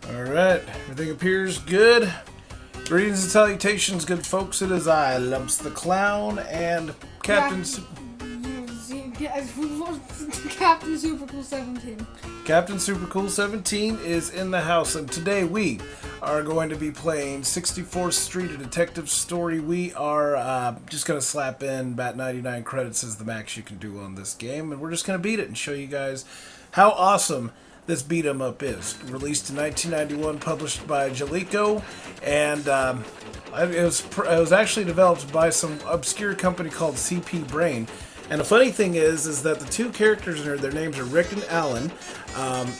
Alright, everything appears good. Greetings and salutations, good folks. It is I, Lumpz the Clown, and CaptainSuperCool17. CaptainSuperCool17 is in the house, and today we are going to be playing 64th Street, a detective story. We are just going to slap in about 99 credits as the max you can do on this game, and we're just going to beat it and show you guys how awesome this beat 'em up is. Released in 1991, published by Jaleco, and it was actually developed by some obscure company called CP Brain. And the funny thing is that the two characters in here, their names are Rick and Alan,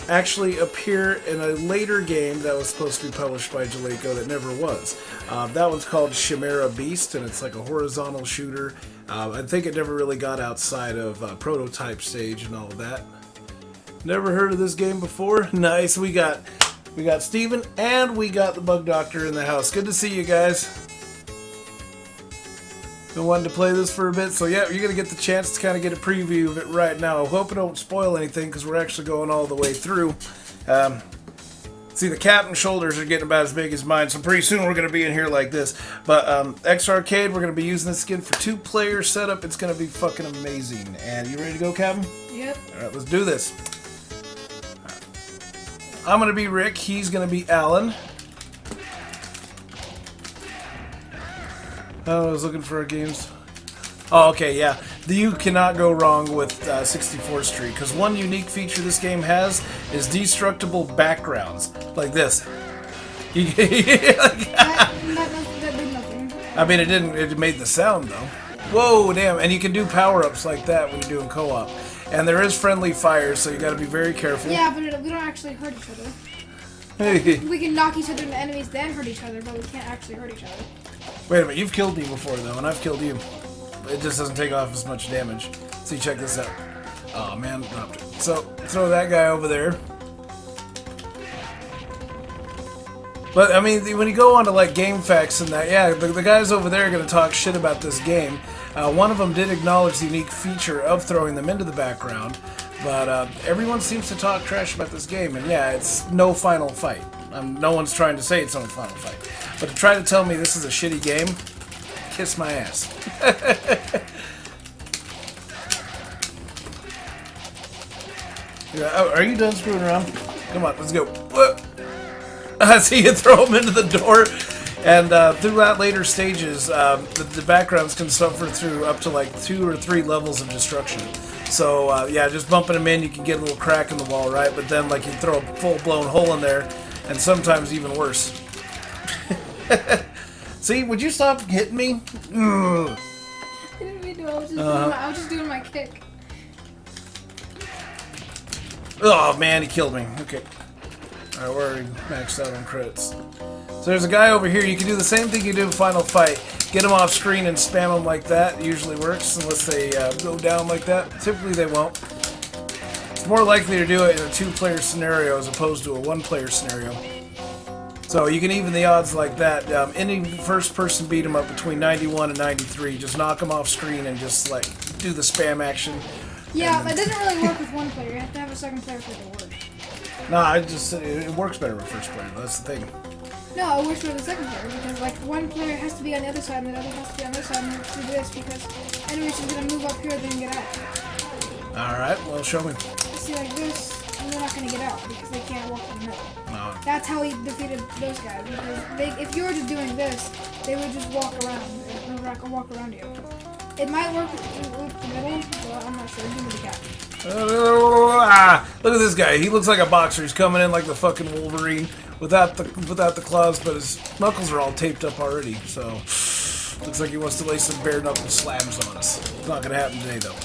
actually appear in a later game that was supposed to be published by Jaleco that never was. That one's called Chimera Beast, and it's like a horizontal shooter. I think it never really got outside of prototype stage and all of that. Never heard of this game before? Nice. We got Steven and we got the Bug Doctor in the house. Good to see you guys. Been wanting to play this for a bit, so yeah, you're gonna get the chance to kind of get a preview of it right now. I hope it don't spoil anything because we're actually going all the way through. See, the captain's shoulders are getting about as big as mine, so pretty soon we're going to be in here like this. But X Arcade, we're going to be using this skin for 2-player setup. It's going to be fucking amazing. And you ready to go, Captain? Yep. Alright, let's do this. I'm going to be Rick. He's going to be Alan. Oh, I was looking for our games. Oh, okay, yeah. You cannot go wrong with 64th Street, because one unique feature this game has is destructible backgrounds, like this. That did nothing. I mean, it made the sound, though. Whoa, damn, and you can do power-ups like that when you're doing co-op. And there is friendly fire, so you gotta be very careful. Yeah, but we don't actually hurt each other. We can knock each other into enemies, then hurt each other, but we can't actually hurt each other. Wait a minute, you've killed me before, though, and I've killed you. It just doesn't take off as much damage. See, check this out. Oh man, dropped it. So, throw that guy over there. But, I mean, when you go on to, like, game facts and that, yeah, the guys over there are going to talk shit about this game. One of them did acknowledge the unique feature of throwing them into the background, but everyone seems to talk trash about this game, and yeah, it's no final fight. No one's trying to say it's no final fight. But to try to tell me this is a shitty game, kiss my ass. Yeah, are you done screwing around? Come on, let's go. Whoa. I see you throw them into the door, and throughout later stages, the backgrounds can suffer through up to like 2 or 3 levels of destruction. So yeah, just bumping them in, you can get a little crack in the wall, right? But then like you throw a full-blown hole in there, and sometimes even worse. See, would you stop hitting me? I didn't mean to. I was just doing my kick. Oh man, he killed me. Okay. Alright, we're already maxed out on credits. So there's a guy over here. You can do the same thing you do in Final Fight. Get him off screen and spam them like that. It usually works, unless they go down like that. Typically they won't. It's more likely to do it in a 2-player scenario as opposed to a 1-player scenario. So you can even the odds like that. Any first-person beat 'em up between 91 and 93. Just knock them off screen and just like do the spam action. Yeah, that doesn't really work with 1 player. You have to have a 2nd player for it to work. Nah, it works better with first player. That's the thing. No, it works with the 2nd player because like 1 player has to be on the other side and the other has to be on the other side and do this because enemies are gonna move up here then get out. All right, well show me. See, like this, and they're not gonna get out because they can't walk in the middle. No. That's how he defeated those guys. Because if you were just doing this, they would just walk around. Walk around you. It might work with the middle, but I'm not sure. Give me the cat. Look at this guy. He looks like a boxer. He's coming in like the fucking Wolverine without the claws, but his knuckles are all taped up already. So looks like he wants to lay some bare knuckle slams on us. It's not gonna happen today, though.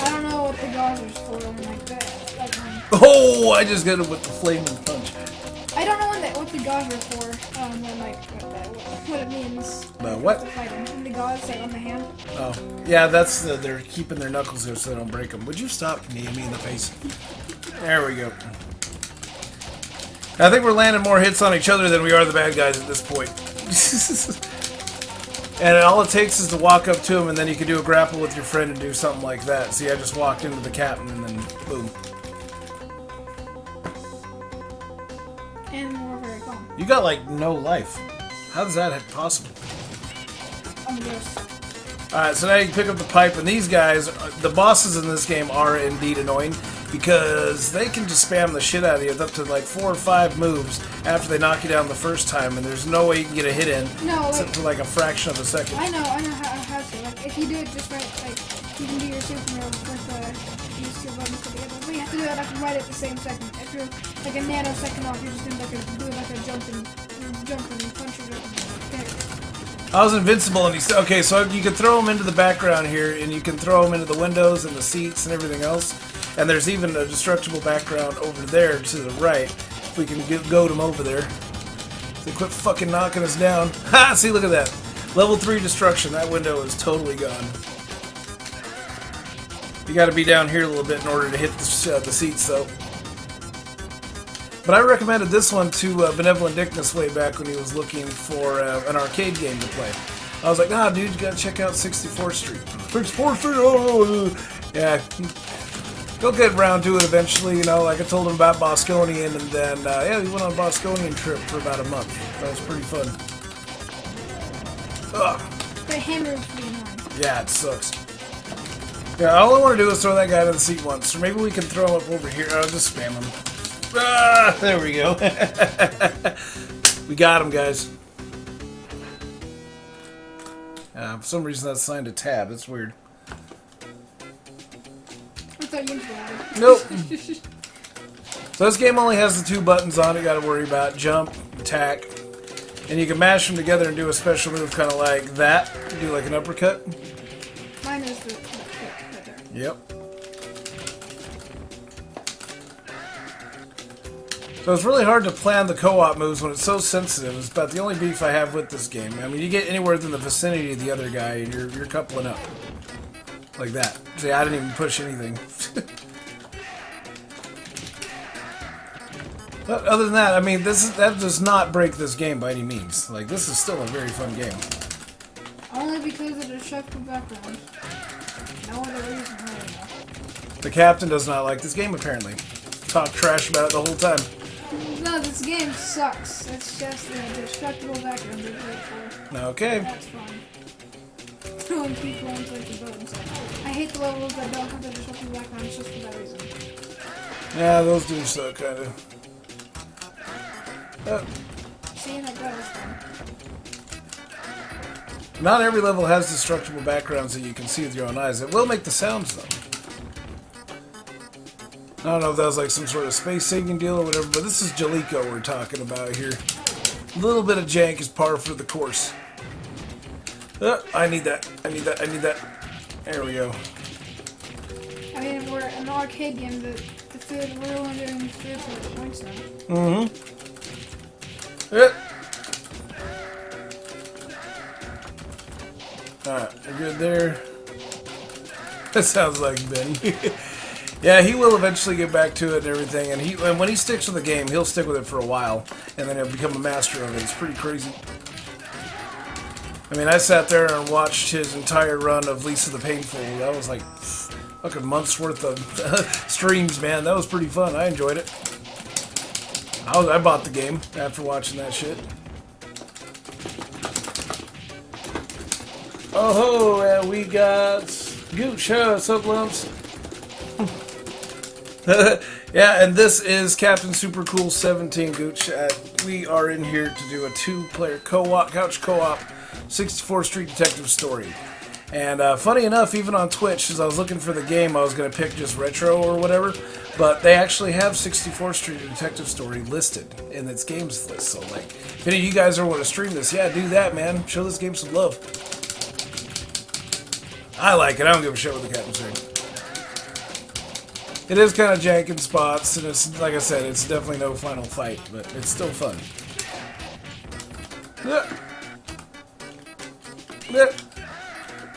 I don't know what the gauze is for. Like that. Oh, I just got him with the flaming punch. I don't know what the gauze are for. Like what it means. What? To fight him. And the gauze like, on the hand. Oh, yeah, that's they're keeping their knuckles there so they don't break them. Would you stop kneeing me in the face? There we go. I think we're landing more hits on each other than we are the bad guys at this point. And all it takes is to walk up to him, and then you can do a grapple with your friend and do something like that. See, I just walked into the captain, and then boom. And we're very calm. You got like no life. How is that possible? I'm gross. Alright, so now you can pick up the pipe, and these guys, the bosses in this game are indeed annoying because they can just spam the shit out of you with up to like 4 or 5 moves after they knock you down the first time, and there's no way you can get a hit in except for like a fraction of a second. I know how to. Like, if you do it just right, like, you can do your super move with these two buttons together. But you have to do it like right at the same second. If you're like a nanosecond off, you're just gonna do like a jump and punch or hit. I was invincible, and he said, okay, so you can throw them into the background here, and you can throw them into the windows and the seats and everything else. And there's even a destructible background over there to the right. If we can goad them over there. So quit fucking knocking us down. Ha! See, look at that. Level 3 destruction. That window is totally gone. You gotta be down here a little bit in order to hit the seats, though. But I recommended this one to Benevolent Dickness way back when he was looking for an arcade game to play. I was like, nah, dude, you gotta check out 64th Street. 64th Street? Oh, yeah. He'll get around to it eventually, you know, like I told him about Bosconian, and then, yeah, we went on a Bosconian trip for about a month. That was pretty fun. Ugh. The hammer is pretty annoying. Yeah, it sucks. Yeah, all I want to do is throw that guy to the seat once, or maybe we can throw him up over here. I'll just spam him. Ah, there we go. We got him, guys. For some reason that's signed a tab. That's weird. I thought you had it. Nope. So this game only has the 2 buttons on it you gotta worry about. Jump, attack. And you can mash them together and do a special move kind of like that. Do like an uppercut. Mine is the right there. Yep. So it's really hard to plan the co-op moves when it's so sensitive. It's about the only beef I have with this game. I mean, you get anywhere within the vicinity of the other guy and you're coupling up. Like that. See, I didn't even push anything. But other than that, I mean, that does not break this game by any means. Like, this is still a very fun game. Only because of the destructive background. No other reason, really. The captain does not like this game, apparently. Talk trash about it the whole time. No, this game sucks. It's just the destructible background they played for. Okay. That's fun. Throwing people into like the buttons. I hate the levels that don't have the destructible background just for that reason. Yeah, those do suck, kind of. Seeing like that was fun. Not every level has destructible backgrounds that you can see with your own eyes. It will make the sounds, though. I don't know if that was like some sort of space-saving deal or whatever, but this is Jaleco we're talking about here. A little bit of jank is par for the course. I need that. I need that. I need that. There we go. I mean, we're an arcade game, the food, we're only doing food for the points now. Mm-hmm. Alright, we're good there. That sounds like Ben. Yeah, he will eventually get back to it and everything, and when he sticks with the game, he'll stick with it for a while, and then he'll become a master of it. It's pretty crazy. I mean, I sat there and watched his entire run of Lisa the Painful. That was like fucking months worth of streams, man. That was pretty fun. I enjoyed it. I bought the game after watching that shit. Oh, and we got Gooch. What's up, Lumpz? Yeah, and this is CaptainSuperCool17, Gooch. We are in here to do a 2-player co-op, couch co-op, 64th Street Detective Story. And funny enough, even on Twitch, as I was looking for the game, I was going to pick just retro or whatever, but they actually have 64th Street Detective Story listed in its games list. So, like, if any of you guys ever want to stream this, yeah, do that, man. Show this game some love. I like it. I don't give a shit what the captain said. It is kind of jank in spots, and it's like I said, it's definitely no final fight, but it's still fun.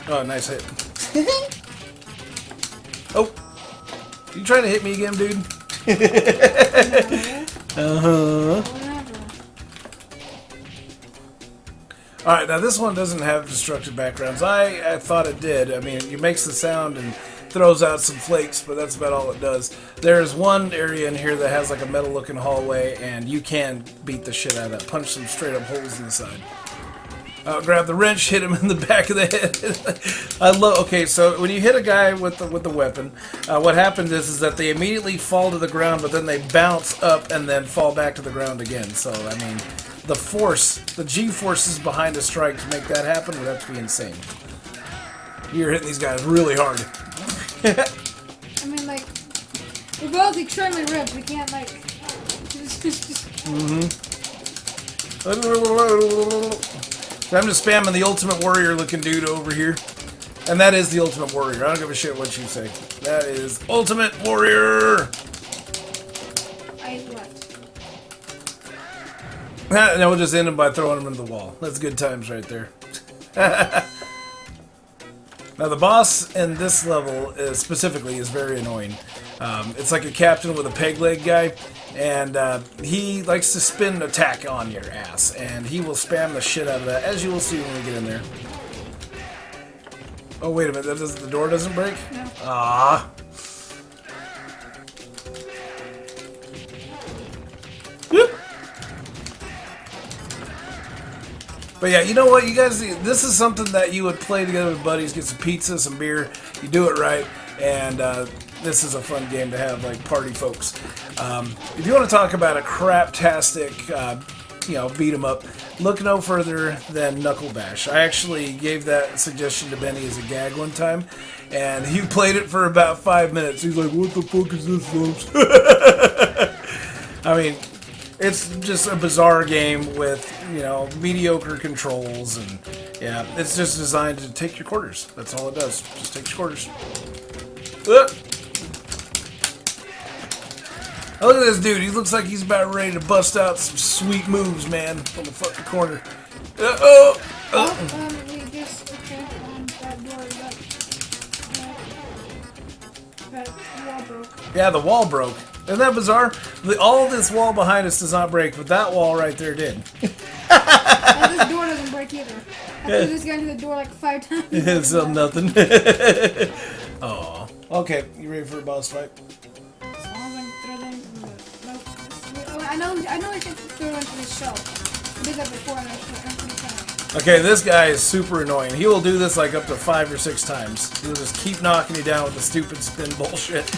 Oh, nice hit. Oh, you trying to hit me again, dude? Alright, now this one doesn't have destructive backgrounds. I thought it did. I mean, it makes the sound and throws out some flakes, but that's about all it does. There's one area in here that has like a metal looking hallway, and you can beat the shit out of that. Punch some straight up holes in the side. Grab the wrench, hit him in the back of the head. I love. Okay, so when you hit a guy with the weapon, what happens is that they immediately fall to the ground, but then they bounce up and then fall back to the ground again. So I mean, the force, the G forces behind a strike to make that happen would have to be insane. You're hitting these guys really hard. I mean, like, we're both extremely ripped. We can't like. So I'm just spamming the Ultimate Warrior looking dude over here. And that is the Ultimate Warrior. I don't give a shit what you say. That is Ultimate Warrior! I left. Now we'll just end him by throwing him into the wall. That's good times right there. Now the boss in this level specifically is very annoying. It's like a captain with a peg leg guy. And he likes to spin an attack on your ass, and he will spam the shit out of that, as you will see when we get in there. Oh, wait a minute, the door doesn't break? No. Ah. But yeah, you know what, you guys, this is something that you would play together with buddies, get some pizza, some beer, you do it right, and this is a fun game to have, like, party folks. If you want to talk about a craptastic, beat 'em up, look no further than Knuckle Bash. I actually gave that suggestion to Benny as a gag one time, and he played it for about 5 minutes. He's like, "What the fuck is this, Lumpz?" I mean, it's just a bizarre game with, mediocre controls, and yeah, it's just designed to take your quarters. That's all it does. Just takes your quarters. Oh, look at this dude. He looks like he's about ready to bust out some sweet moves, man, from the fucking corner. We just, okay, that door, that wall broke. Yeah, the wall broke. Isn't that bizarre? All this wall behind us does not break, but that wall right there did. And this door doesn't break either. I threw this guy into the door like 5 times. It's nothing. Oh. Okay, you ready for a boss fight? I know I should throw into this shelf. I did that before and I should. Okay, this guy is super annoying. He will do this like up to 5 or 6 times. He'll just keep knocking you down with the stupid spin bullshit.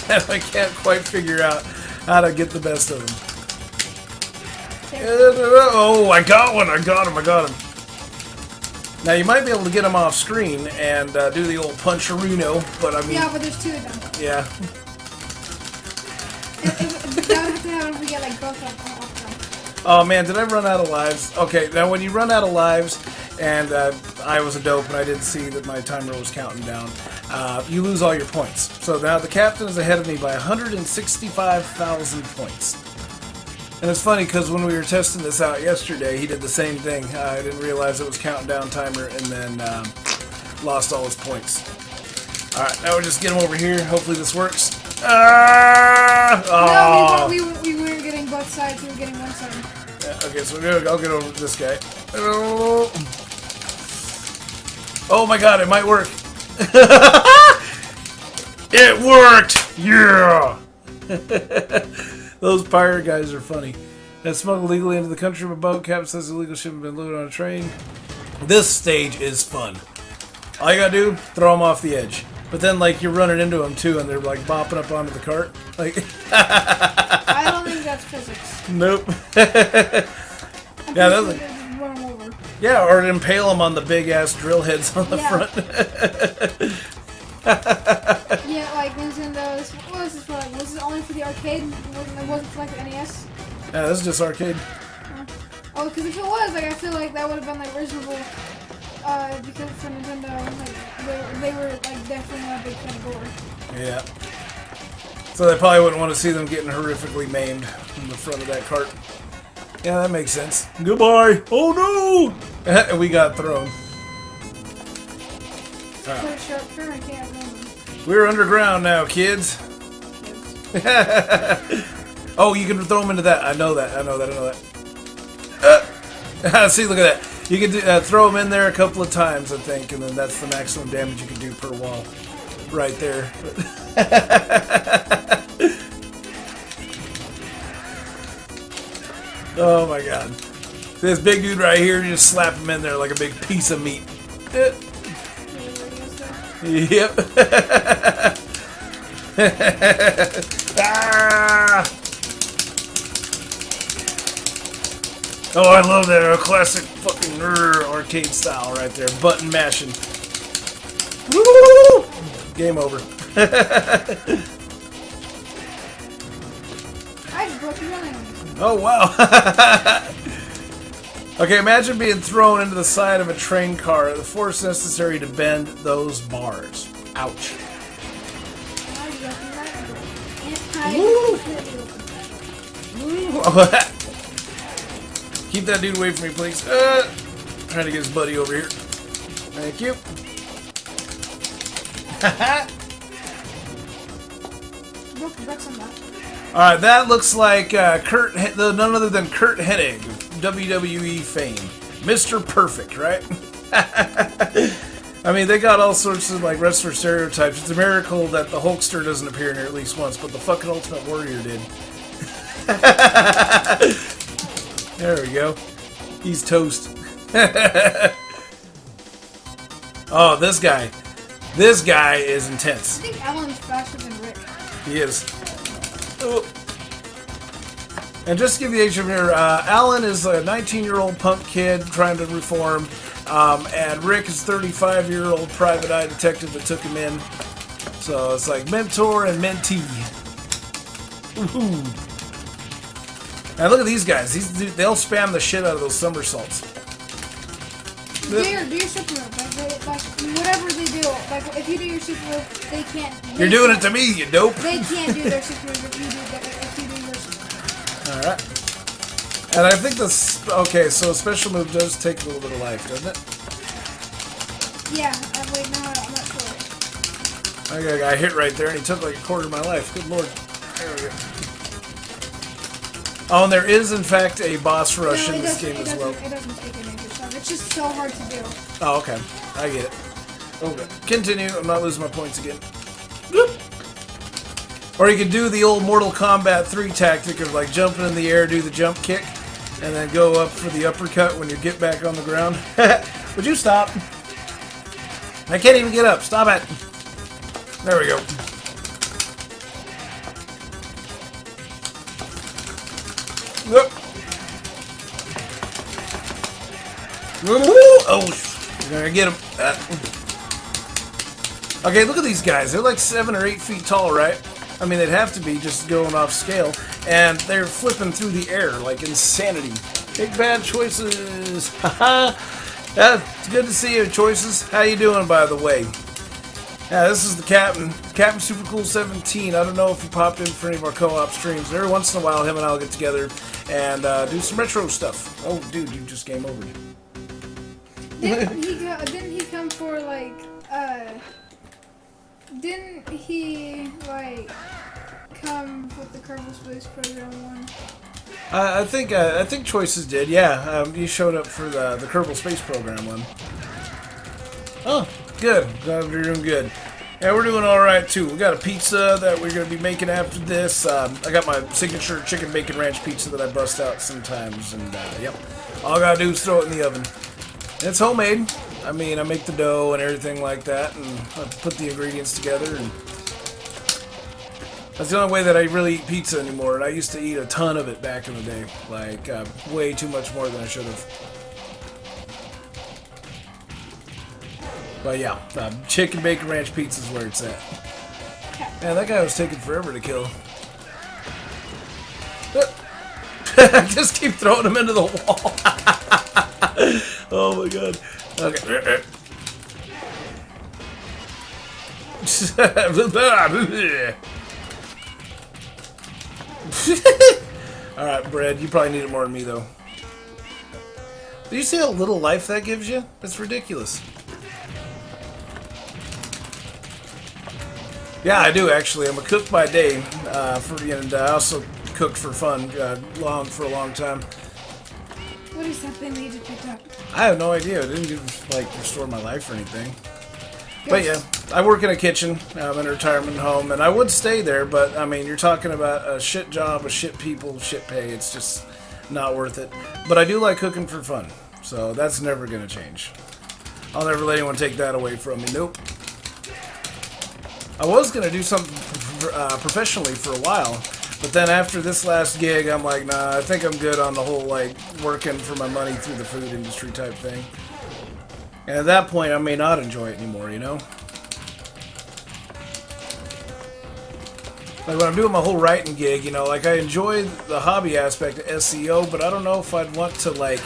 And I can't quite figure out how to get the best of him. Oh, I got one! I got him! Now you might be able to get him off screen and do the old puncherino, but I mean... Yeah, but there's 2 of them. Yeah. That would have to happen if we get like both of them. Oh man, did I run out of lives? Okay, now when you run out of lives, and I was a dope and I didn't see that my timer was counting down, you lose all your points. So now the captain is ahead of me by 165,000 points. And it's funny because when we were testing this out yesterday, he did the same thing. I didn't realize it was counting down timer and then lost all his points. Alright, now we'll just get him over here. Hopefully this works. No, we weren't getting both sides, we were getting one side. Yeah, okay, so I'll get over this guy. Oh my god, it might work. It worked! Yeah! Those pirate guys are funny. That smuggled illegally into the country from a boat. Captain says illegal shipment been loaded on a train. This stage is fun. All you gotta do, throw them off the edge. But then, like, you're running into them, too, and they're, like, bopping up onto the cart. Like, I don't think that's physics. Nope. Yeah, that's like... run them over. Yeah, or impale them on the big-ass drill heads on the front. Yeah, like Nintendo's... What was this for? Like, was this only for the arcade? It wasn't for, like, the NES? Yeah, this is just arcade. Oh, because if it was, like, I feel like that would have been, like, reasonable... because for Nintendo, like, they were like definitely not a big fan of gore. Yeah. So they probably wouldn't want to see them getting horrifically maimed in the front of that cart. Yeah, that makes sense. Goodbye! Oh no! And we got thrown. Put a sharp turn, I can't run. We're underground now, kids. Oh, you can throw them into that. I know that. See, look at that. You can throw them in there a couple of times, I think, and then that's the maximum damage you can do per wall. Right there. Oh my god. See this big dude right here, you just slap him in there like a big piece of meat. Yep. Ah! Oh, I love that classic fucking arcade style right there. Button mashing. Woo! Game over. I just broke your running. Oh, wow. Okay, imagine being thrown into the side of a train car, the force necessary to bend those bars. Ouch. Woo! Keep that dude away from me, please. Trying to get his buddy over here. Thank you. Alright, that looks like none other than Kurt Hennig, WWE fame. Mr. Perfect, right? I mean, they got all sorts of like wrestler stereotypes. It's a miracle that the Hulkster doesn't appear in here at least once, but the fucking Ultimate Warrior did. There we go. He's toast. Oh, this guy. This guy is intense. I think Alan's faster than Rick. He is. Oh. And just to give you the age of here, Alan is a 19-year-old punk kid trying to reform, and Rick is a 35-year-old private eye detective that took him in. So it's like mentor and mentee. Woohoo! Now look at these guys. They'll spam the shit out of those somersaults. Do your super move. Like, whatever they do. Like, if you do your super move, they can't. You're doing it to me, you dope. They can't do their super move if you do your super move. Alright. And I think this... Okay, so a special move does take a little bit of life, doesn't it? Yeah. Wait, no, I'm not sure. I got a guy hit right there, and he took like a quarter of my life. Good lord. There we go. Oh, and there is, in fact, a boss rush in this game as well. It doesn't take any of your stuff. It's just so hard to do. Oh, okay. I get it. Okay. Continue. I'm not losing my points again. Whoop. Or you could do the old Mortal Kombat 3 tactic of like jumping in the air, do the jump kick, and then go up for the uppercut when you get back on the ground. Would you stop? I can't even get up. Stop it. There we go. Whoop. Oh, you're gonna get him. Okay, look at these guys. They're like 7 or 8 feet tall, right? I mean, they'd have to be just going off scale. And they're flipping through the air like insanity. Make bad choices. Haha. Yeah, it's good to see you, Choices. How you doing, by the way? Yeah, this is the Captain. CaptainSuperCool17. I don't know if he popped in for any of our co-op streams. Every once in a while, him and I'll get together and do some retro stuff. Oh, dude, you just game over. Didn't he come for like didn't he like come with the Kerbal Space Program one? I think Choices did. Yeah, he showed up for the Kerbal Space Program one. Oh, good. Glad you're doing good. Yeah, we're doing all right too. We got a pizza that we're gonna be making after this. I got my signature chicken bacon ranch pizza that I bust out sometimes, and yep, all I gotta do is throw it in the oven. And it's homemade. I mean, I make the dough and everything like that, and I put the ingredients together, and that's the only way that I really eat pizza anymore. And I used to eat a ton of it back in the day, like way too much more than I should have. But yeah, chicken bacon ranch pizza is where it's at. Man, that guy was taking forever to kill. I just keep throwing him into the wall. Oh my god. Okay. Alright, bread. You probably need it more than me, though. Do you see how little life that gives you? That's ridiculous. Yeah, I do, actually. I'm a cook by day. And I also cooked for fun for a long time. What is that thing that you just picked up? I have no idea. It didn't restore my life or anything. But yeah, I work in a kitchen. I'm in a retirement home, and I would stay there, but I mean, you're talking about a shit job with shit people, shit pay. It's just not worth it. But I do like cooking for fun, so that's never going to change. I'll never let anyone take that away from me. Nope. I was going to do something professionally for a while, but then after this last gig, I'm like, nah, I think I'm good on the whole, like, working for my money through the food industry type thing. And at that point, I may not enjoy it anymore, you know? Like when I'm doing my whole writing gig, you know, like I enjoy the hobby aspect of SEO, but I don't know if I'd want to, like,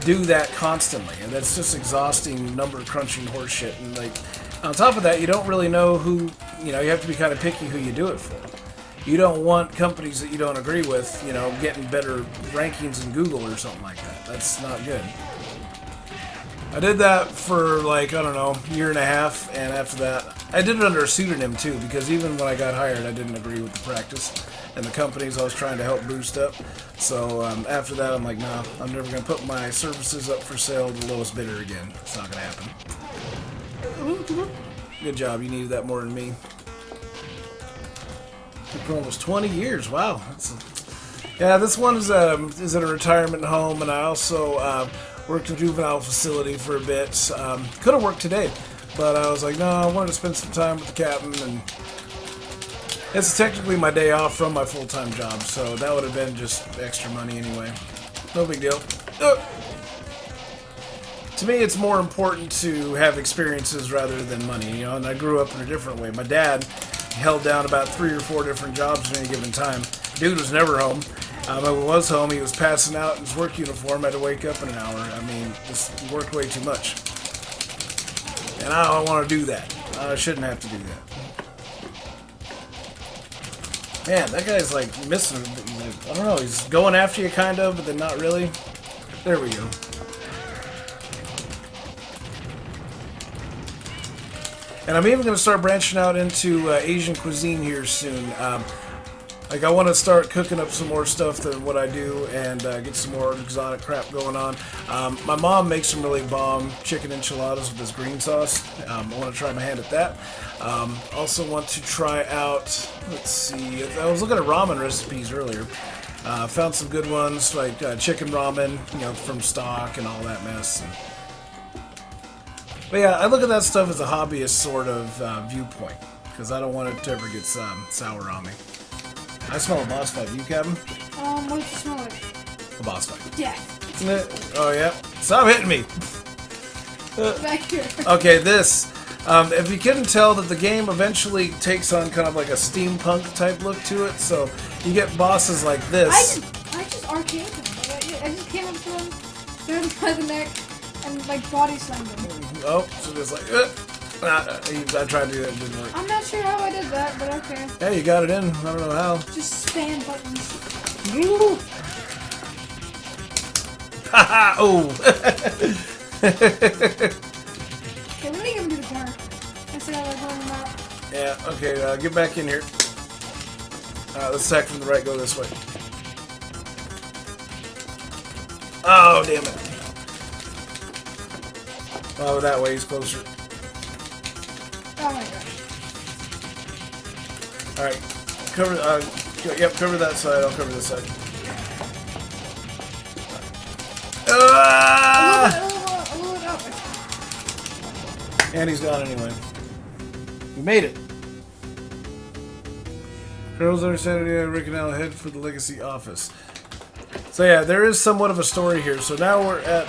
do that constantly. And that's just exhausting, number crunching horse shit. And, like, on top of that, you don't really know who, you know, you have to be kind of picky who you do it for. You don't want companies that you don't agree with, you know, getting better rankings in Google or something like that. That's not good. I did that for, like, I don't know, a year and a half, and after that, I did it under a pseudonym, too, because even when I got hired, I didn't agree with the practice and the companies I was trying to help boost up. So, after that, I'm like, nah, I'm never going to put my services up for sale to the lowest bidder again. It's not going to happen. Good job, you needed that more than me. For almost 20 years, wow. Yeah, this one is at a retirement home, and I also worked in a juvenile facility for a bit. Could have worked today, but I was like, no, I wanted to spend some time with the captain, and it's technically my day off from my full-time job, so that would have been just extra money anyway. No big deal. To me, it's more important to have experiences rather than money, you know, and I grew up in a different way. My dad held down about 3 or 4 different jobs at any given time. Dude was never home. When he was home, he was passing out in his work uniform. I had to wake up in an hour. I mean, just worked way too much. And I don't want to do that. I shouldn't have to do that. Man, that guy's like missing. Like, I don't know. He's going after you, kind of, but then not really. There we go. And I'm even going to start branching out into Asian cuisine here soon. Like, I want to start cooking up some more stuff than what I do and get some more exotic crap going on. My mom makes some really bomb chicken enchiladas with this green sauce. I want to try my hand at that. Also want to try out, let's see, I was looking at ramen recipes earlier. Found some good ones, like chicken ramen, you know, from stock and all that mess. But yeah, I look at that stuff as a hobbyist sort of viewpoint, because I don't want it to ever get sour on me. I smell a boss fight. You, Kevin? What does it smell like? A boss fight. Death. Isn't it? Oh, yeah. Stop hitting me. Back here. Okay, this. If you couldn't tell that the game eventually takes on kind of like a steampunk type look to it, so you get bosses like this. I just arcade them. I just came up to them, grabbed him by the neck, and like body slammed them. Oh, so just like, I tried to do that, it didn't work. I'm not sure how I did that, but okay. Hey, you got it in. I don't know how. Just spam buttons. Haha! Oh! Okay, let me get him to the car. I said I like going him out. Yeah, okay, get back in here. Let's attack from the right, go this way. Oh, damn it. Oh, that way, he's closer. Oh my gosh. Alright, cover that side, I'll cover this side. A little bit up. And he's gone anyway. We made it. Girls every Saturday, Rick and Al head for the Legacy office. So yeah, there is somewhat of a story here. So now we're at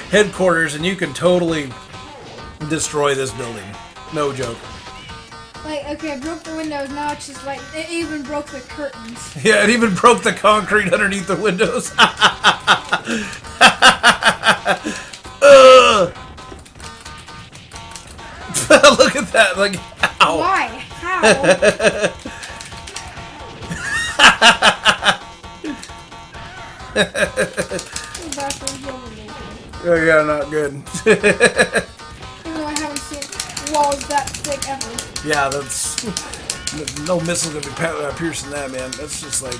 headquarters, and you can totally destroy this building. No joke. Like, okay, I broke the windows, now it's just like, it even broke the curtains. Yeah, it even broke the concrete underneath the windows. Look at that, like, ow. Why? How? Oh yeah, not good. Even though I haven't seen walls that thick ever. Yeah, that's no missile gonna be piercing that, man. That's just like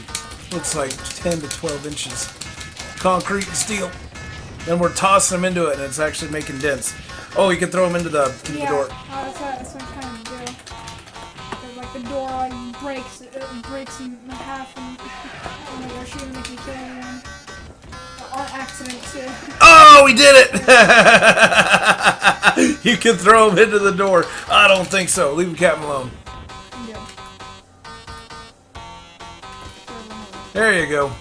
looks like 10 to 12 inches, concrete and steel. Then we're tossing them into it, and it's actually making dents. Oh, you can throw them into the door. That's what I'm trying to do. Like the door like breaks, it breaks in half, and oh my gosh, you're gonna make me kill everyone on accident too. Oh, we did it! You can throw them into the door. I don't think so. Leave the captain alone. Yeah. There you go.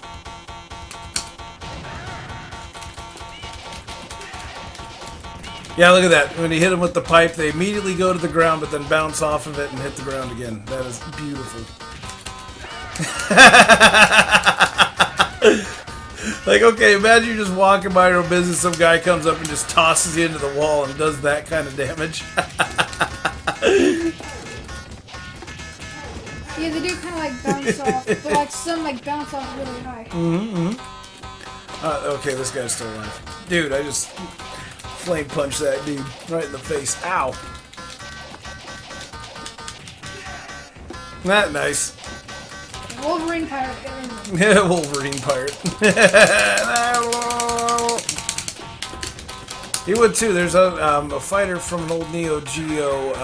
Yeah, look at that. When you hit them with the pipe, they immediately go to the ground, but then bounce off of it and hit the ground again. That is beautiful. Like, okay, imagine you're just walking by your own business, some guy comes up and just tosses you into the wall and does that kind of damage. Yeah, they do kind of like bounce off, but like some like bounce off really high. Okay, this guy's still alive. Dude, I just flame punched that dude right in the face. Ow. Isn't that nice? Wolverine pirate. Yeah, Wolverine pirate. He would too. There's a fighter from an old Neo Geo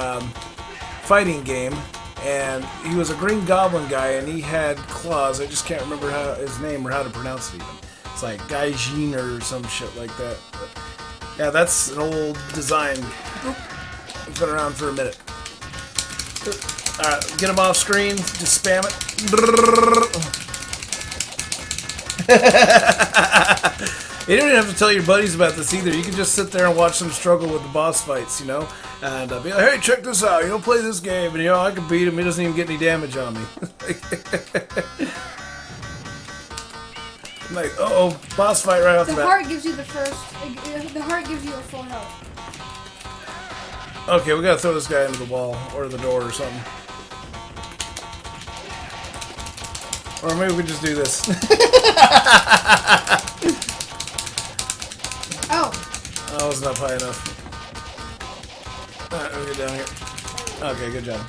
fighting game, and he was a Green Goblin guy, and he had claws. I just can't remember his name or how to pronounce it even. It's like Gaijin or some shit like that. But yeah, that's an old design. It's been around for a minute. Alright, get him off screen. Just spam it. You don't even have to tell your buddies about this either. You can just sit there and watch them struggle with the boss fights, you know? And be like, hey, check this out. You don't play this game. And, you know, I can beat him. He doesn't even get any damage on me. I'm like, uh-oh, boss fight right off the bat. The heart gives you the heart gives you a full health. Okay, we gotta throw this guy into the wall or the door or something. Or maybe we just do this. Oh. Oh, I wasn't up high enough. Alright, we'll get down here. Okay, good job.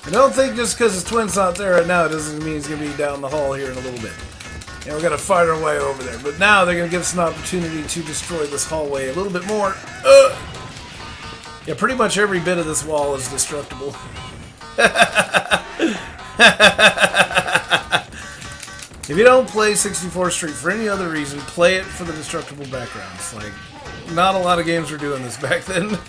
I don't think just because his twin's not there right now, it doesn't mean he's going to be down the hall here in a little bit. And we're going to fight our way over there. But now they're going to give us an opportunity to destroy this hallway a little bit more. Yeah, pretty much every bit of this wall is destructible. If you don't play 64th Street for any other reason, play it for the destructible backgrounds. Like, not a lot of games were doing this back then.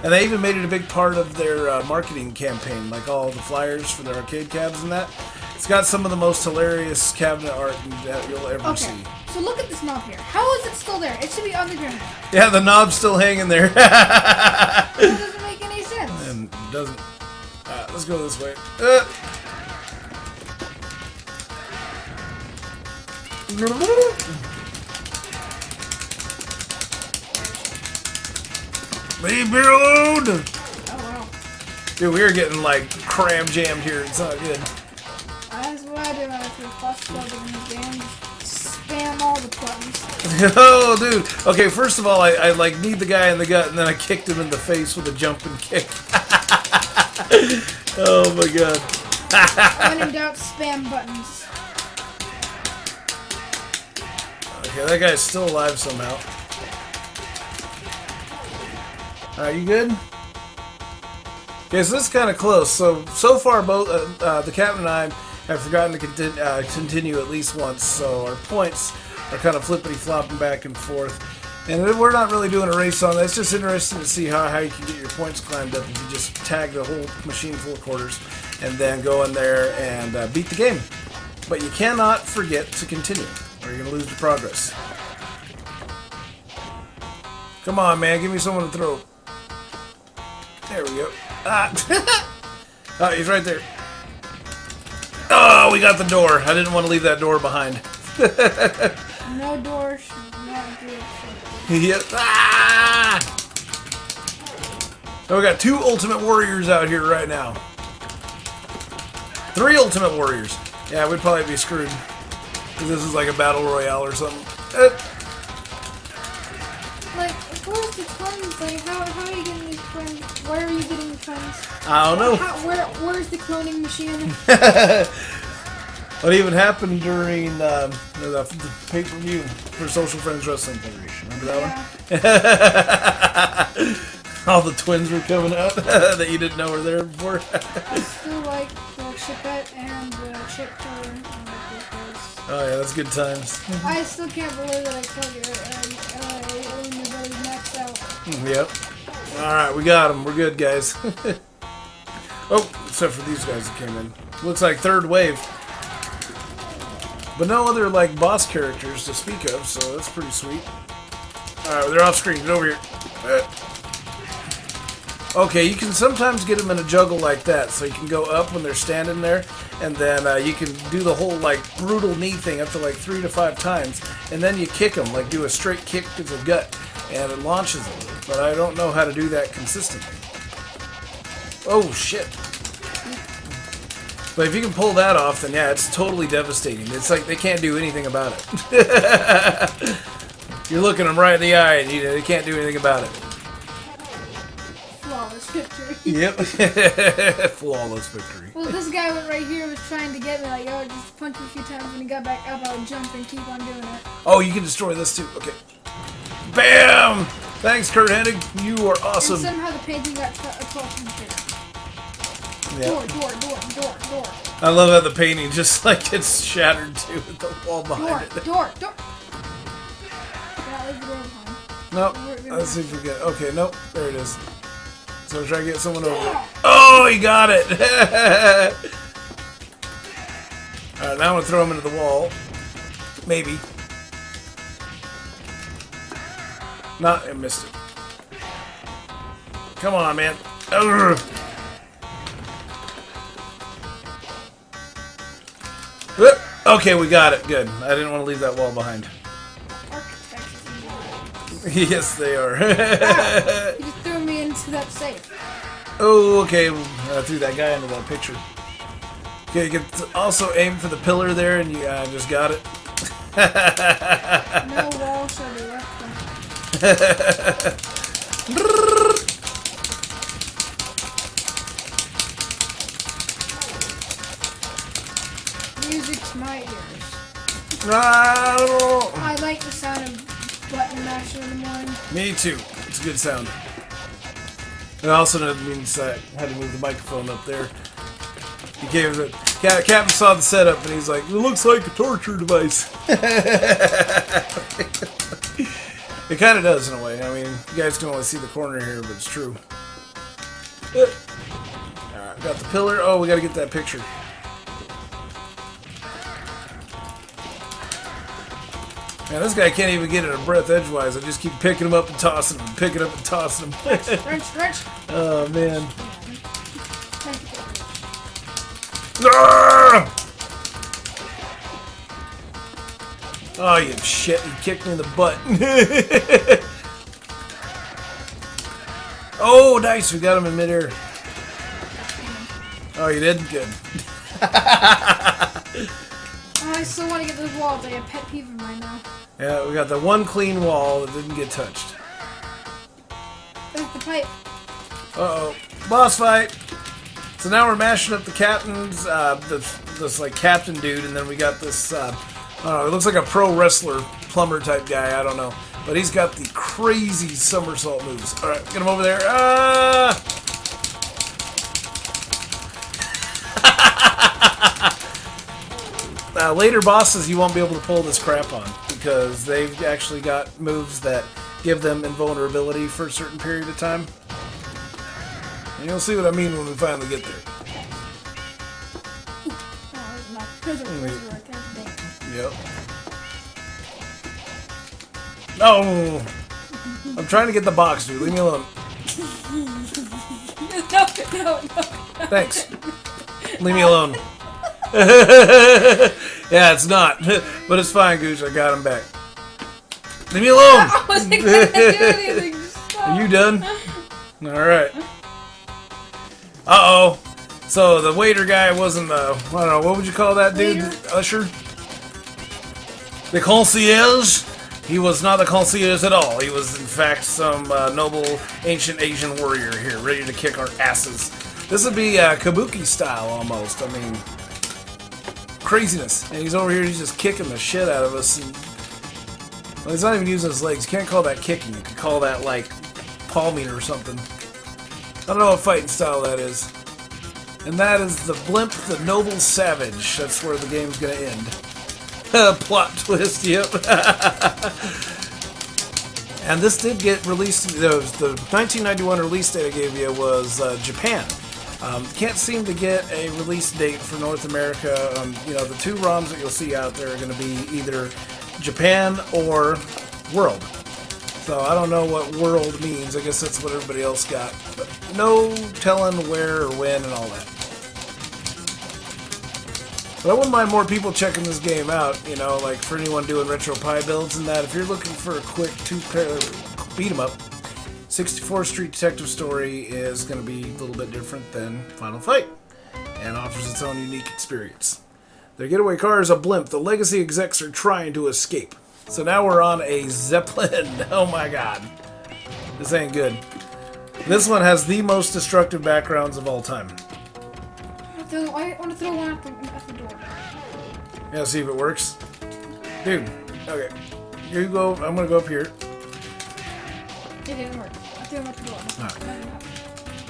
And they even made it a big part of their marketing campaign, like all the flyers for their arcade cabs and that. It's got some of the most hilarious cabinet art that you'll ever see. So look at this knob here. How is it still there? It should be on the ground. Yeah, the knob's still hanging there. That doesn't make any sense. And it doesn't. Let's go this way. Leave me alone! Oh wow. Dude, we're getting like cram jammed here. It's not good. That's what I do when I feel frustrated in this game. Spam all the buttons. Oh, dude. Okay, first of all, I like kneed the guy in the gut, and then I kicked him in the face with a jumping kick. Oh my god. When in doubt, spam buttons. Okay, that guy's still alive somehow. Are you good? Okay, so this is kind of close. So far, both the captain and I have forgotten to continue at least once. So our points are kind of flippity-flopping back and forth. And we're not really doing a race on that. It's just interesting to see how you can get your points climbed up if you just tag the whole machine full of quarters and then go in there and beat the game. But you cannot forget to continue, or you're going to lose your progress. Come on, man. Give me someone to throw. There we go. Ah. Oh, he's right there. Oh, we got the door. I didn't want to leave that door behind. No door should not do it. Yep. Ah! So we got two ultimate warriors out here right now. 3 Ultimate Warriors. Yeah, we'd probably be screwed. If this is like a battle royale or something. Like, of course the clones, like, how are you getting these clones? Where are you getting the clones? I don't know. Where's the cloning machine? What even happened during the pay-per-view for Social Friends Wrestling Federation? Remember that one? All the twins were coming out that you didn't know were there before. I still like the Chipette and the Chip Killer. Oh yeah, that's good times. I still can't believe that I killed your brother's maxed out. Yep. Alright, we got him. We're good, guys. Oh, except for these guys that came in. Looks like third wave. But no other, like, boss characters to speak of, so that's pretty sweet. Alright, they're off screen. Get over here. Okay, you can sometimes get them in a juggle like that, so you can go up when they're standing there, and then you can do the whole, like, brutal knee thing up to, like, 3 to 5 times, and then you kick them, like, do a straight kick to the gut, and it launches them. But I don't know how to do that consistently. Oh, shit. But if you can pull that off, then yeah, it's totally devastating. It's like they can't do anything about it. You're looking them right in the eye, and they can't do anything about it. Flawless victory. Yep. Flawless victory. Well, this guy went right here was trying to get me, like, oh, just punch him a few times. When he got back up, I would jump and keep on doing it. Oh, you can destroy this too. Okay. Bam! Thanks, Kurt Hennig. You are awesome. And somehow the painting got tossed in the face. Yeah. Door. I love how the painting just like gets shattered too with the wall behind it. Door. Yeah, leave the door behind. Nope. Let's see if we get. Okay, nope. There it is. So try to get someone over. Oh, he got it! Alright, now I'm gonna throw him into the wall. Maybe. Not, I missed it. Come on, man. Urgh. Okay, we got it. Good. I didn't want to leave that wall behind. Yes, they are. Ah, you just threw me into that safe. Oh, okay. I threw that guy into that picture. Okay, you can also aim for the pillar there, and you just got it. No wall shall be left. Music's my ears. I like the sound of button mashing in the morning. Me too. It's a good sound. It also means I had to move the microphone up there. He gave it. Captain saw the setup and he's like, "It looks like a torture device." It kind of does in a way. I mean, you guys can only see the corner here, but it's true. Alright, got the pillar. Oh, we got to get that picture. Man, this guy can't even get it a breath edgewise. I just keep picking him up and tossing him, picking up and tossing him. Wrench. Oh, man. Ah! Oh, you shit. He kicked me in the butt. Oh, nice. We got him in midair. Oh, you did? Good. I still want to get those walls. I have a pet peeve of mine now. Yeah, we got the one clean wall that didn't get touched. There's the pipe. Uh-oh. Boss fight. So now we're mashing up the captains, this like captain dude, and then we got this, I don't know, it looks like a pro wrestler, plumber type guy, I don't know. But he's got the crazy somersault moves. Alright, get him over there. Ah! Later bosses you won't be able to pull this crap on, because they've actually got moves that give them invulnerability for a certain period of time. And you'll see what I mean when we finally get there. Yep. No! I'm trying to get the box, dude. Leave me alone. No. Thanks. Leave me alone. Yeah, it's not. But it's fine, Gooch. I got him back. Leave me alone! I wasn't gonna do anything. Are you done? Alright. Uh-oh. So the waiter guy wasn't, I don't know, what would you call that dude? Waiter. Usher? The concierge? He was not the concierge at all. He was, in fact, some noble ancient Asian warrior here, ready to kick our asses. This would be kabuki style, almost. I mean, craziness. And he's over here, he's just kicking the shit out of us. And, well, he's not even using his legs. You can't call that kicking. You could call that, like, palming or something. I don't know what fighting style that is. And that is the Blimp, the Noble Savage. That's where the game's gonna end. Plot twist, yep. And this did get released, the 1991 release date I gave you was Japan. Can't seem to get a release date for North America. You know, the two ROMs that you'll see out there are going to be either Japan or World. So I don't know what World means. I guess that's what everybody else got. But no telling where or when and all that. But I wouldn't mind more people checking this game out, you know, like for anyone doing retro pie builds and that. If you're looking for a quick two-pair beat-em-up, 64th Street Detective Story is going to be a little bit different than Final Fight and offers its own unique experience. Their getaway car is a blimp. The legacy execs are trying to escape. So now we're on a Zeppelin. Oh my god. This ain't good. This one has the most destructive backgrounds of all time. I want to throw one at the door. Yeah, see if it works. Dude, okay. Here you go. I'm going to go up here. It didn't work. I threw him at the door. Right.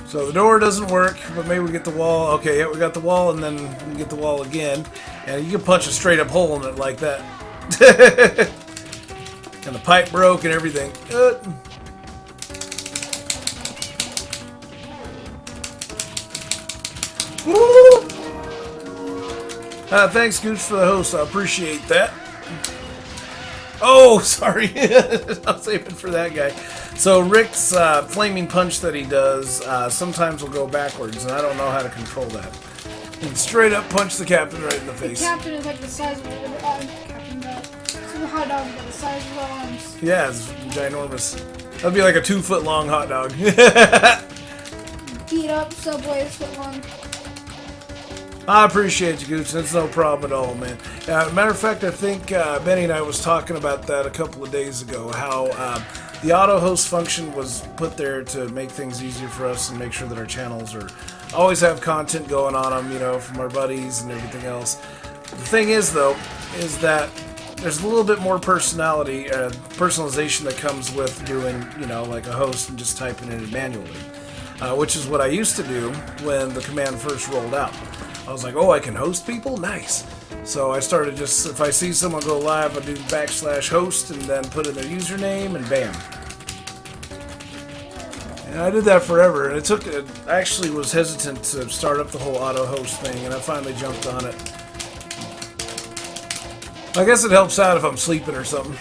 So the door doesn't work, but maybe we get the wall. Okay, yeah, we got the wall, and then we get the wall again. And you can punch a straight up hole in it like that. And the pipe broke and everything. Thanks, Gooch, for the host. I appreciate that. Oh, sorry. I'll save it for that guy. So Rick's flaming punch that he does sometimes will go backwards, and I don't know how to control that. And straight up punch the captain right in the face. The captain is like the size of some hot dog, but the size of the arms. Yeah, it's ginormous. That'd be like a 2-foot long hot dog. Beat up Subway is foot long. I appreciate you, Gooch. That's no problem at all, man. Matter of fact, I think Benny and I was talking about that a couple of days ago, how the auto host function was put there to make things easier for us and make sure that our channels are always have content going on them, you know, from our buddies and everything else. The thing is, though, is that there's a little bit more personalization that comes with doing, you know, like a host and just typing it in manually, which is what I used to do when the command first rolled out. I was like, oh, I can host people? Nice. So I started just, if I see someone go live, I do /host and then put in their username and bam. And I did that forever, and I actually was hesitant to start up the whole auto host thing, and I finally jumped on it. I guess it helps out if I'm sleeping or something,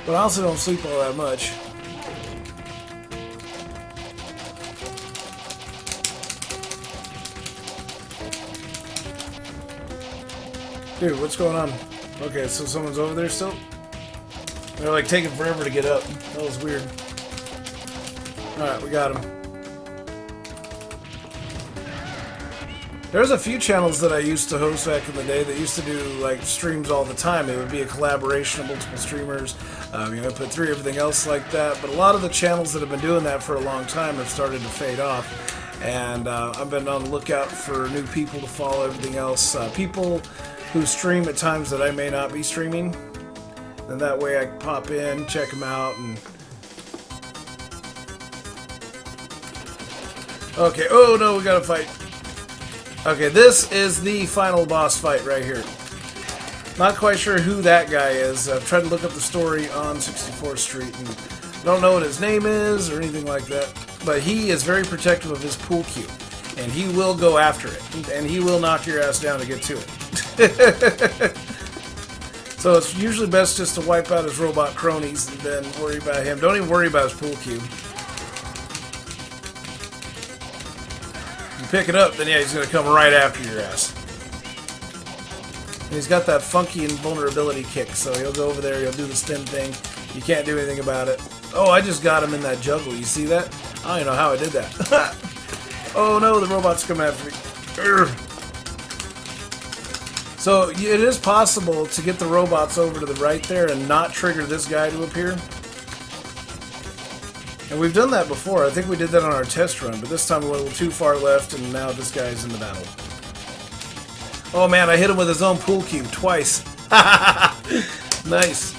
but I also don't sleep all that much. Dude, what's going on? Okay, so someone's over there still? They're like taking forever to get up. That was weird. Alright, we got him. There's a few channels that I used to host back in the day that used to do like streams all the time. It would be a collaboration of multiple streamers. You know, put through everything else like that. But a lot of the channels that have been doing that for a long time have started to fade off. And I've been on the lookout for new people to follow, everything else. People who stream at times that I may not be streaming. And that way I can pop in, check them out, and... Okay, oh no, we gotta fight. Okay, this is the final boss fight right here. Not quite sure who that guy is. I've tried to look up the story on 64th Street and don't know what his name is or anything like that. But he is very protective of his pool cue. And he will go after it. And he will knock your ass down to get to it. So it's usually best just to wipe out his robot cronies and then worry about him. Don't even worry about his pool cue. You pick it up, then yeah, he's going to come right after your ass. And he's got that funky invulnerability kick, so he'll go over there, he'll do the spin thing. You can't do anything about it. Oh, I just got him in that juggle. You see that? I don't even know how I did that. Oh no, the robot's coming after me. So it is possible to get the robots over to the right there and not trigger this guy to appear. And we've done that before. I think we did that on our test run, but this time we went a little too far left, and now this guy's in the battle. Oh man, I hit him with his own pool cube twice. Nice.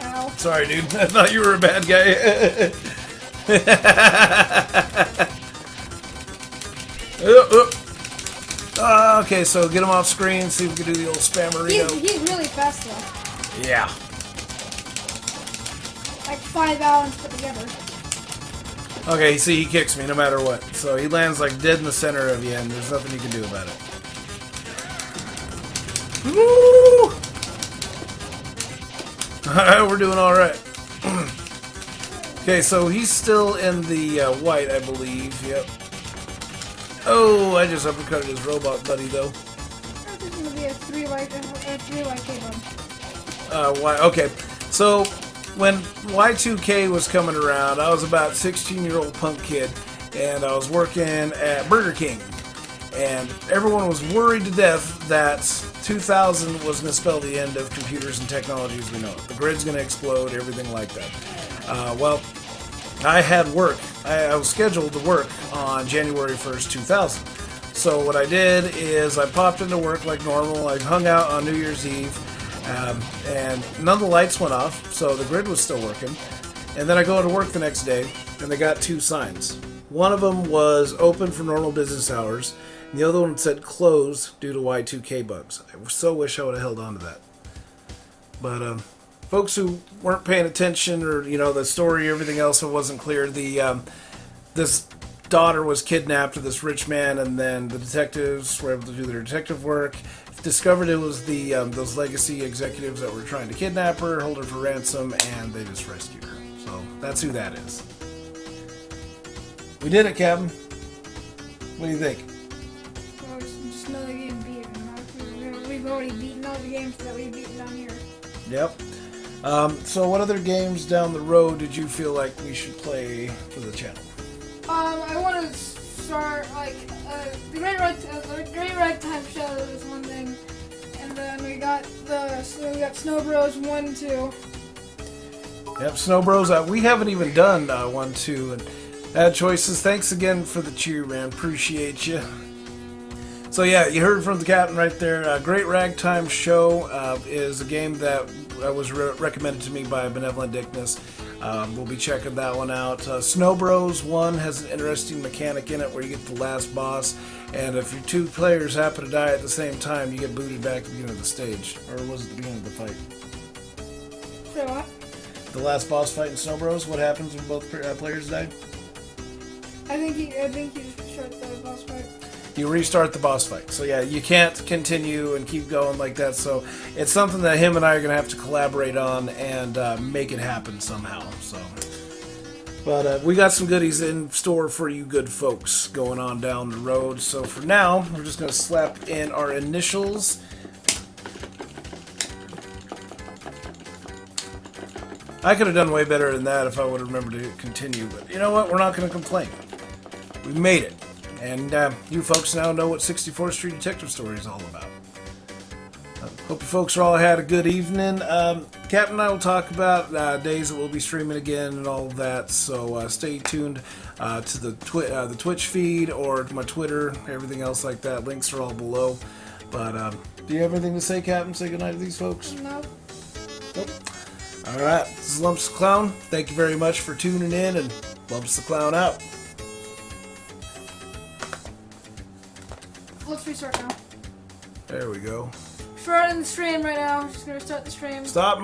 Ow. Sorry, dude. I thought you were a bad guy. Okay, so get him off screen, see if we can do the old spammerino. He's really fast though. Yeah. Like 5 Allens put together. Okay, see, he kicks me no matter what. So he lands like dead in the center of you, and there's nothing you can do about it. Woo! Alright, we're doing alright. Okay, so he's still in the white, I believe. Yep. Oh, I just uppercutted his robot buddy, though. This is going to be a 3 white K-bomb. Why? Okay, so when Y2K was coming around, I was about 16-year-old punk kid, and I was working at Burger King. And everyone was worried to death that 2000 was going to spell the end of computers and technology as we know it. The grid's going to explode, everything like that. Well, I had work. I was scheduled to work on January 1st, 2000. So what I did is I popped into work like normal. I hung out on New Year's Eve, and none of the lights went off, so the grid was still working. And then I go to work the next day, and they got 2 signs. One of them was open for normal business hours, and the other one said closed due to Y2K bugs. I so wish I would have held on to that. But folks who weren't paying attention, or the story, everything else, it wasn't clear. This daughter was kidnapped to this rich man, and then the detectives were able to do their detective work. Discovered it was those legacy executives that were trying to kidnap her, hold her for ransom, and they just rescued her. So that's who that is. We did it, Captain. What do you think? Well, it's just another game beaten. We've already beaten all the games that we've beaten down here. Yep. So what other games down the road did you feel like we should play for the channel? I want to start the Great Ragtime Show is one thing, and then we got Snow Bros 1, 2. Yep, Snow Bros. We haven't even done 1, 2, and Bad Choices. Thanks again for the cheer, man. Appreciate you. So yeah, you heard from the captain right there. Great Ragtime Show is a game that was recommended to me by Benevolent Dickness. We'll be checking that one out. Snow Bros 1 has an interesting mechanic in it where you get the last boss, and if your 2 players happen to die at the same time, you get booted back to the beginning of the stage. Or was it the beginning of the fight? So what? The last boss fight in Snow Bros, what happens when both players die? I think you just start the boss fight. You restart the boss fight. So yeah, you can't continue and keep going like that. So it's something that him and I are going to have to collaborate on and make it happen somehow. So, but we got some goodies in store for you good folks going on down the road. So for now, we're just going to slap in our initials. I could have done way better than that if I would have remembered to continue. But you know what? We're not going to complain. We made it. And you folks now know what 64th Street Detective Story is all about. Hope you folks all had a good evening. Captain and I will talk about days that we'll be streaming again and all of that. So stay tuned to the Twitch feed or my Twitter, everything else like that. Links are all below. But do you have anything to say, Captain? Say goodnight to these folks? No. Nope. Alright, this is Lumpz the Clown. Thank you very much for tuning in, and Lumpz the Clown out. Let's restart now. There we go. Starting the stream right now. Just gonna restart the stream. Stop.